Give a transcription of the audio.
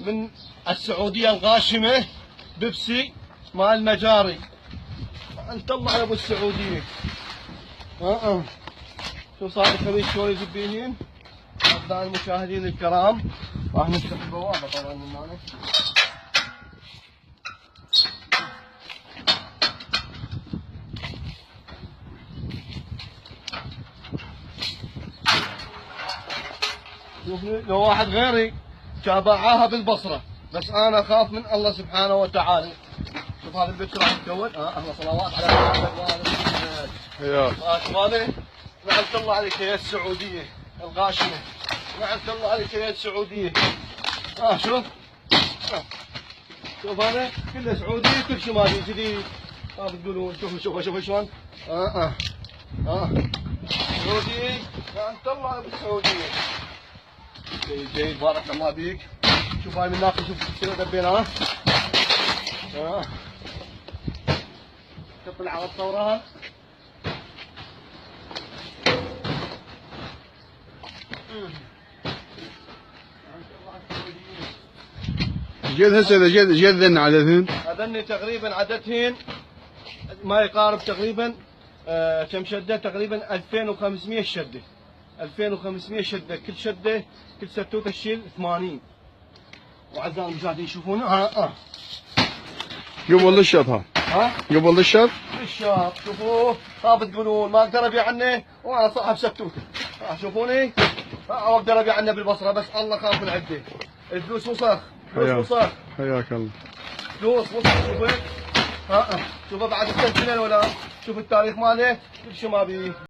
من السعودية الغاشمة بيبسي مال المجاري. انت الله يا ابو السعودية. شوف صار الخبيث شلون يجيبينين. أعزائي المشاهدين الكرام راح نفتح البوابة طبعا من هنا. شوفني لو واحد غيري كان باعاها بالبصرة، بس أنا أخاف من الله سبحانه وتعالى. شوف هذا البيت راح يتكون. أهلا صلوات على محمد حياك. هذا لعنة الله عليك يا السعودية الغاشمة. لعنة الله عليك يا السعودية. شوف شوف هذا كله سعودي كل شيء مالي جديد. بتقولون شوف شلون. سعودي لعنة الله على السعودية. جيد بارك الله بيك. شوف هاي من ناقص شوف شنو دبيناه. تطلع على الثورة. جد هسه جد ذن عددهن؟ هذني تقريبا عددهن ما يقارب تقريبا كم شده؟ تقريبا 2500 شده. 2500 شده، كل شده كل ستوته تشيل 80. واعزائي المشاهدين يشوفونه. قبل الشط قبل الشط؟ الشط شوفوه. بتقولون ما اقدر ابيع عنه وانا صاحب ستوته. شوفوني اقدر ابيع عنه بالبصره، بس الله خاف من عده. الفلوس وسخ. فلوس وسخ. حياك الله. فلوس وسخ. شوفوا. شوفوا بعد السنتين ولا شوف التاريخ ماله كل شيء ما بيه.